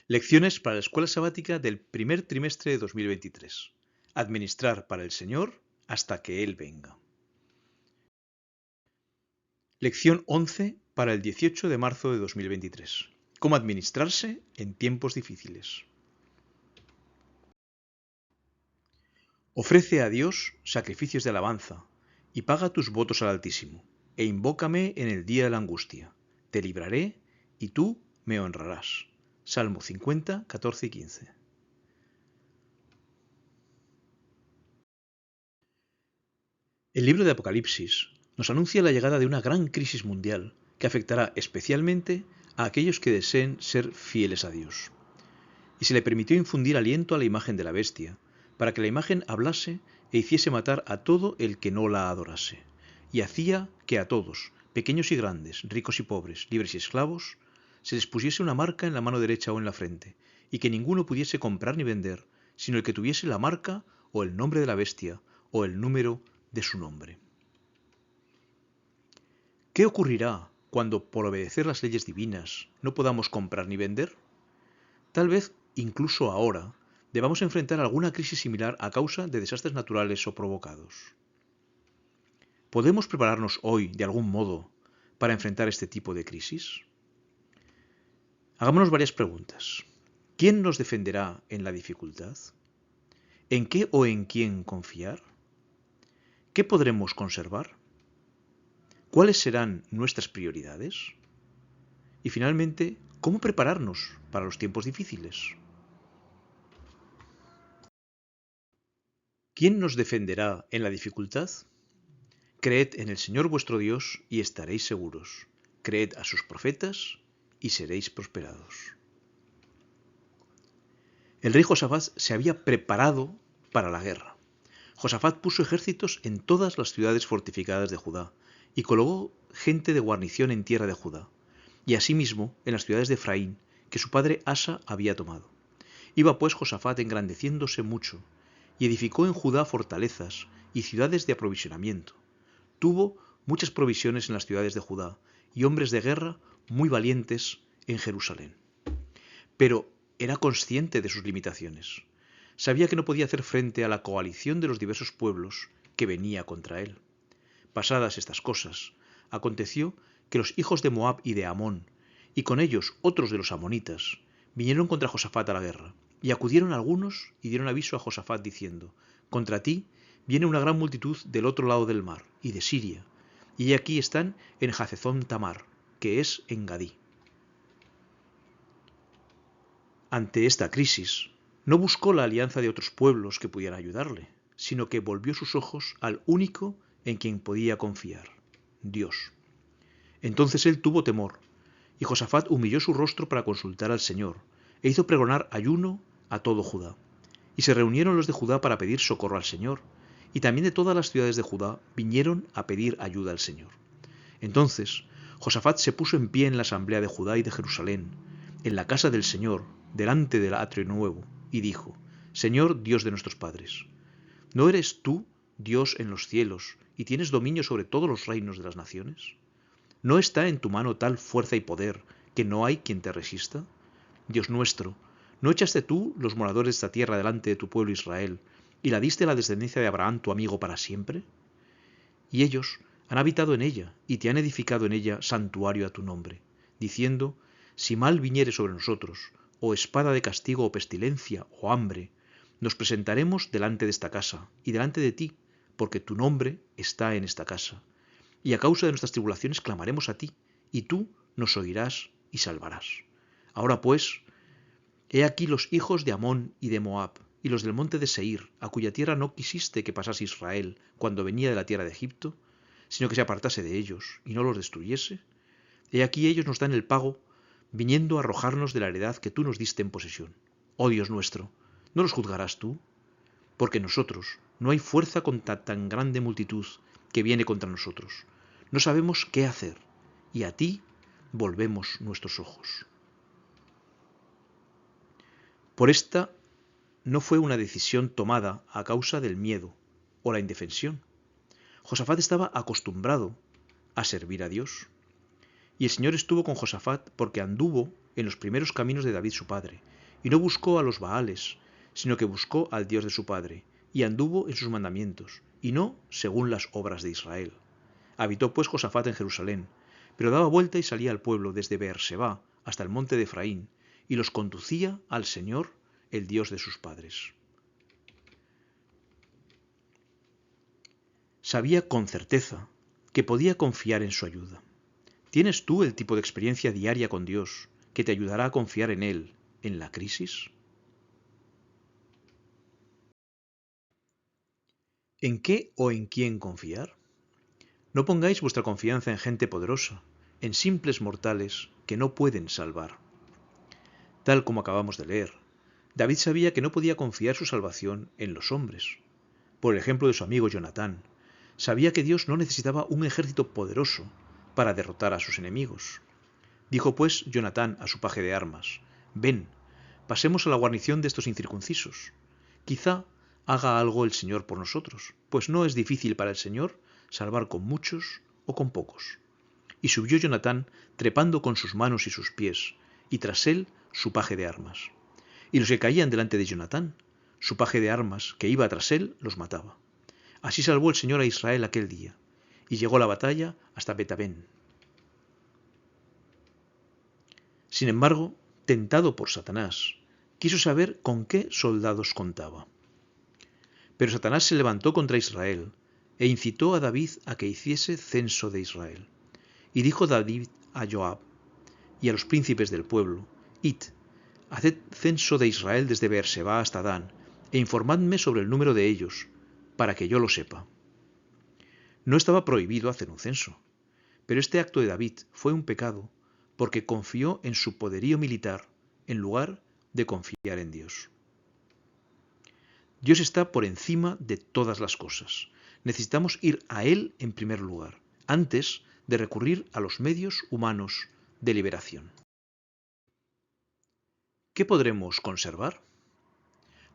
Lecciones para la escuela sabática del primer trimestre de 2023. Administrar para el Señor hasta que Él venga. Lección 11 para el 18 de marzo de 2023. Cómo administrarse en tiempos difíciles. Ofrece a Dios sacrificios de alabanza y paga tus votos al Altísimo, e invócame en el día de la angustia. Te libraré y tú me honrarás. Salmo 50, 14 y 15. El libro de Apocalipsis nos anuncia la llegada de una gran crisis mundial que afectará especialmente a aquellos que deseen ser fieles a Dios. Y se le permitió infundir aliento a la imagen de la bestia, para que la imagen hablase e hiciese matar a todo el que no la adorase. Y hacía que a todos, pequeños y grandes, ricos y pobres, libres y esclavos, se les pusiese una marca en la mano derecha o en la frente, y que ninguno pudiese comprar ni vender, sino el que tuviese la marca o el nombre de la bestia o el número de su nombre. ¿Qué ocurrirá cuando, por obedecer las leyes divinas, no podamos comprar ni vender? Tal vez, incluso ahora, debamos enfrentar alguna crisis similar a causa de desastres naturales o provocados. ¿Podemos prepararnos hoy, de algún modo, para enfrentar este tipo de crisis? Hagámonos varias preguntas. ¿Quién nos defenderá en la dificultad? ¿En qué o en quién confiar? ¿Qué podremos conservar? ¿Cuáles serán nuestras prioridades? Y finalmente, ¿cómo prepararnos para los tiempos difíciles? ¿Quién nos defenderá en la dificultad? Creed en el Señor vuestro Dios y estaréis seguros. Creed a sus profetas y seréis prosperados. El rey Josafat se había preparado para la guerra. Josafat puso ejércitos en todas las ciudades fortificadas de Judá y colocó gente de guarnición en tierra de Judá, y asimismo en las ciudades de Efraín, que su padre Asa había tomado. Iba pues Josafat engrandeciéndose mucho, y edificó en Judá fortalezas y ciudades de aprovisionamiento. Tuvo muchas provisiones en las ciudades de Judá, y hombres de guerra muy valientes en Jerusalén. Pero era consciente de sus limitaciones. Sabía que no podía hacer frente a la coalición de los diversos pueblos que venía contra él. Pasadas estas cosas, aconteció que los hijos de Moab y de Amón, y con ellos otros de los amonitas, vinieron contra Josafat a la guerra, y acudieron algunos y dieron aviso a Josafat diciendo: contra ti viene una gran multitud del otro lado del mar, y de Siria, y aquí están en Jacezón Tamar, que es en Gadí. Ante esta crisis, no buscó la alianza de otros pueblos que pudieran ayudarle, sino que volvió sus ojos al único en quien podía confiar, Dios. Entonces él tuvo temor, y Josafat humilló su rostro para consultar al Señor, e hizo pregonar ayuno a todo Judá. Y se reunieron los de Judá para pedir socorro al Señor, y también de todas las ciudades de Judá vinieron a pedir ayuda al Señor. Entonces Josafat se puso en pie en la asamblea de Judá y de Jerusalén, en la casa del Señor, delante del atrio nuevo, y dijo: Señor Dios de nuestros padres, ¿no eres tú Dios en los cielos y tienes dominio sobre todos los reinos de las naciones? ¿No está en tu mano tal fuerza y poder que no hay quien te resista? Dios nuestro, ¿no echaste tú los moradores de esta tierra delante de tu pueblo Israel, y la diste a la descendencia de Abraham tu amigo para siempre? Y ellos han habitado en ella, y te han edificado en ella santuario a tu nombre, diciendo: si mal viniere sobre nosotros, o espada de castigo, o pestilencia, o hambre, nos presentaremos delante de esta casa, y delante de ti, porque tu nombre está en esta casa. Y a causa de nuestras tribulaciones clamaremos a ti, y tú nos oirás y salvarás. Ahora pues, he aquí los hijos de Amón y de Moab, y los del monte de Seir, a cuya tierra no quisiste que pasase Israel cuando venía de la tierra de Egipto, sino que se apartase de ellos y no los destruyese. He aquí ellos nos dan el pago, viniendo a arrojarnos de la heredad que tú nos diste en posesión. Oh Dios nuestro, ¿no los juzgarás tú? Porque nosotros no hay fuerza contra tan grande multitud que viene contra nosotros. No sabemos qué hacer, y a ti volvemos nuestros ojos. Por esta no fue una decisión tomada a causa del miedo o la indefensión. Josafat estaba acostumbrado a servir a Dios. Y el Señor estuvo con Josafat porque anduvo en los primeros caminos de David su padre, y no buscó a los Baales, sino que buscó al Dios de su padre, y anduvo en sus mandamientos, y no según las obras de Israel. Habitó pues Josafat en Jerusalén, pero daba vuelta y salía al pueblo desde Beerseba hasta el monte de Efraín, y los conducía al Señor, el Dios de sus padres. Sabía con certeza que podía confiar en su ayuda. ¿Tienes tú el tipo de experiencia diaria con Dios que te ayudará a confiar en Él en la crisis? ¿En qué o en quién confiar? No pongáis vuestra confianza en gente poderosa, en simples mortales que no pueden salvar. Tal como acabamos de leer, David sabía que no podía confiar su salvación en los hombres. Por el ejemplo de su amigo Jonatán, sabía que Dios no necesitaba un ejército poderoso para derrotar a sus enemigos. Dijo pues Jonatán a su paje de armas: «Ven, pasemos a la guarnición de estos incircuncisos. Quizá haga algo el Señor por nosotros, pues no es difícil para el Señor salvar con muchos o con pocos». Y subió Jonatán trepando con sus manos y sus pies, y tras él su paje de armas. Y los que caían delante de Jonatán, su paje de armas que iba tras él los mataba. Así salvó el Señor a Israel aquel día, y llegó la batalla hasta Betabén. Sin embargo, tentado por Satanás, quiso saber con qué soldados contaba. Pero Satanás se levantó contra Israel e incitó a David a que hiciese censo de Israel. Y dijo David a Joab y a los príncipes del pueblo: «Id, haced censo de Israel desde Beerseba hasta Dan, e informadme sobre el número de ellos, para que yo lo sepa». No estaba prohibido hacer un censo, pero este acto de David fue un pecado porque confió en su poderío militar en lugar de confiar en Dios. Dios está por encima de todas las cosas. Necesitamos ir a Él en primer lugar, antes de recurrir a los medios humanos de liberación. ¿Qué podremos conservar?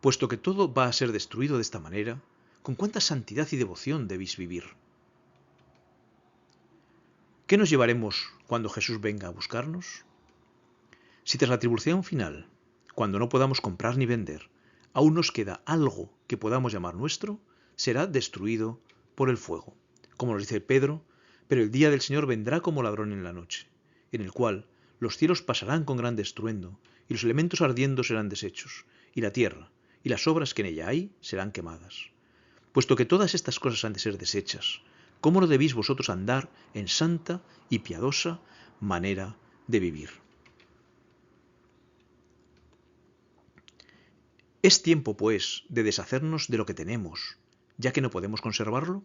Puesto que todo va a ser destruido de esta manera, ¿con cuánta santidad y devoción debéis vivir? ¿Qué nos llevaremos cuando Jesús venga a buscarnos? Si tras la tribulación final, cuando no podamos comprar ni vender, aún nos queda algo que podamos llamar nuestro, será destruido por el fuego. Como nos dice Pedro: «Pero el día del Señor vendrá como ladrón en la noche, en el cual los cielos pasarán con gran estruendo, y los elementos ardiendo serán deshechos, y la tierra y las obras que en ella hay serán quemadas». Puesto que todas estas cosas han de ser deshechas, ¿cómo no debéis vosotros andar en santa y piadosa manera de vivir? ¿Es tiempo, pues, de deshacernos de lo que tenemos, ya que no podemos conservarlo?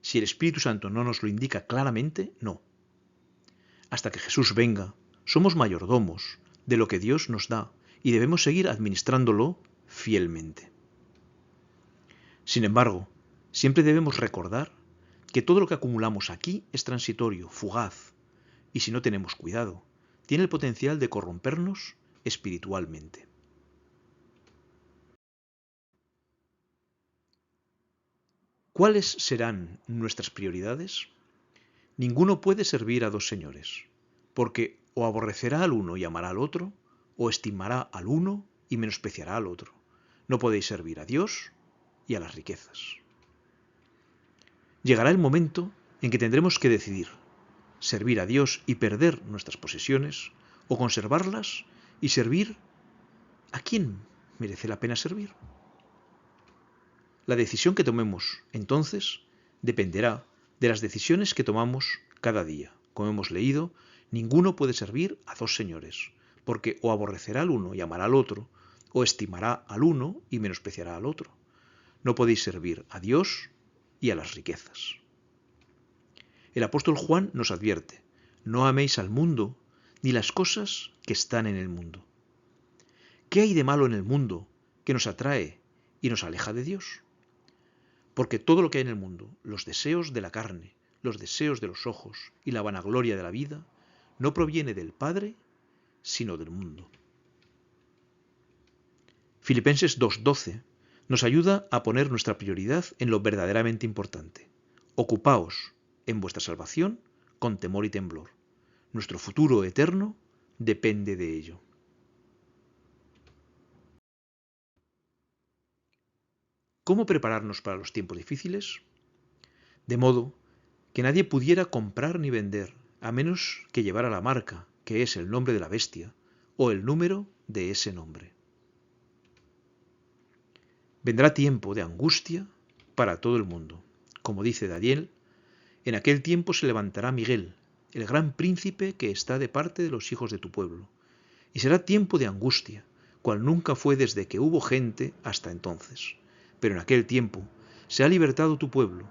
Si el Espíritu Santo no nos lo indica claramente, no. Hasta que Jesús venga, somos mayordomos de lo que Dios nos da y debemos seguir administrándolo fielmente. Sin embargo, siempre debemos recordar que todo lo que acumulamos aquí es transitorio, fugaz, y si no tenemos cuidado, tiene el potencial de corrompernos espiritualmente. ¿Cuáles serán nuestras prioridades? Ninguno puede servir a dos señores, porque o aborrecerá al uno y amará al otro, o estimará al uno y menospreciará al otro. No podéis servir a Dios y a las riquezas. Llegará el momento en que tendremos que decidir: servir a Dios y perder nuestras posesiones, o conservarlas y servir a quien merece la pena servir. La decisión que tomemos entonces dependerá de las decisiones que tomamos cada día. Como hemos leído, ninguno puede servir a dos señores, porque o aborrecerá al uno y amará al otro, o estimará al uno y menospreciará al otro. No podéis servir a Dios y a las riquezas. El apóstol Juan nos advierte: no améis al mundo ni las cosas que están en el mundo. ¿Qué hay de malo en el mundo que nos atrae y nos aleja de Dios? Porque todo lo que hay en el mundo, los deseos de la carne, los deseos de los ojos y la vanagloria de la vida, no proviene del Padre, sino del mundo. Filipenses 2:12 nos ayuda a poner nuestra prioridad en lo verdaderamente importante. Ocupaos en vuestra salvación con temor y temblor. Nuestro futuro eterno depende de ello. ¿Cómo prepararnos para los tiempos difíciles? De modo que nadie pudiera comprar ni vender, a menos que llevara la marca, que es el nombre de la bestia, o el número de ese nombre. Vendrá tiempo de angustia para todo el mundo. Como dice Daniel, en aquel tiempo se levantará Miguel, el gran príncipe que está de parte de los hijos de tu pueblo, y será tiempo de angustia, cual nunca fue desde que hubo gente hasta entonces. Pero en aquel tiempo se ha libertado tu pueblo,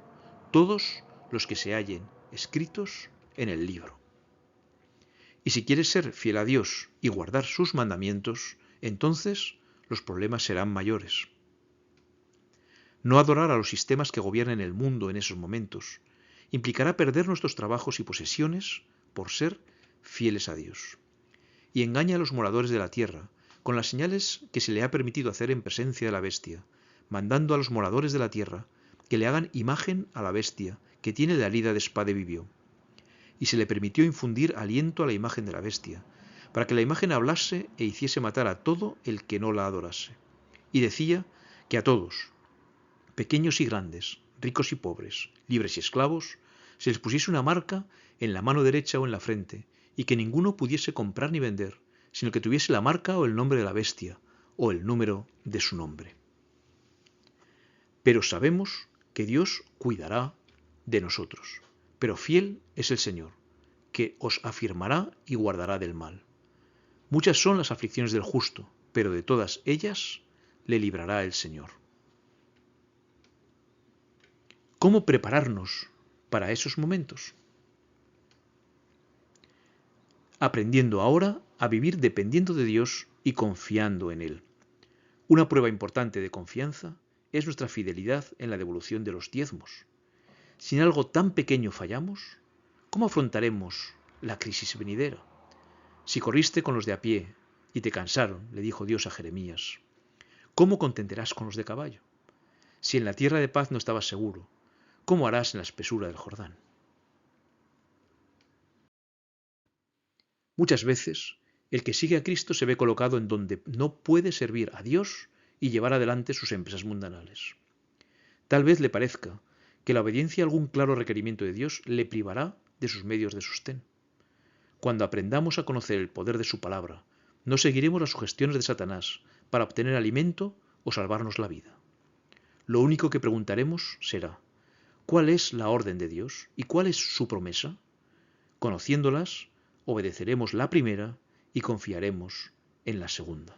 todos los que se hallen escritos en el libro. Y si quieres ser fiel a Dios y guardar sus mandamientos, entonces los problemas serán mayores. No adorar a los sistemas que gobiernan el mundo en esos momentos implicará perder nuestros trabajos y posesiones por ser fieles a Dios. Y engaña a los moradores de la tierra con las señales que se le ha permitido hacer en presencia de la bestia, mandando a los moradores de la tierra que le hagan imagen a la bestia que tiene la herida de espada y vivió. Y se le permitió infundir aliento a la imagen de la bestia, para que la imagen hablase e hiciese matar a todo el que no la adorase. Y decía que a todos, pequeños y grandes, ricos y pobres, libres y esclavos, se les pusiese una marca en la mano derecha o en la frente, y que ninguno pudiese comprar ni vender, sino que tuviese la marca o el nombre de la bestia, o el número de su nombre. Pero sabemos que Dios cuidará de nosotros. Pero fiel es el Señor, que os afirmará y guardará del mal. Muchas son las aflicciones del justo, pero de todas ellas le librará el Señor. ¿Cómo prepararnos para esos momentos? Aprendiendo ahora a vivir dependiendo de Dios y confiando en Él. Una prueba importante de confianza es nuestra fidelidad en la devolución de los diezmos. Si en algo tan pequeño fallamos, ¿cómo afrontaremos la crisis venidera? Si corriste con los de a pie y te cansaron, le dijo Dios a Jeremías, ¿cómo contenderás con los de caballo? Si en la tierra de paz no estabas seguro, ¿cómo harás en la espesura del Jordán? Muchas veces, el que sigue a Cristo se ve colocado en donde no puede servir a Dios y llevar adelante sus empresas mundanales. Tal vez le parezca que la obediencia a algún claro requerimiento de Dios le privará de sus medios de sostén. Cuando aprendamos a conocer el poder de su palabra, no seguiremos las sugestiones de Satanás para obtener alimento o salvarnos la vida. Lo único que preguntaremos será, ¿cuál es la orden de Dios y cuál es su promesa? Conociéndolas, obedeceremos la primera y confiaremos en la segunda.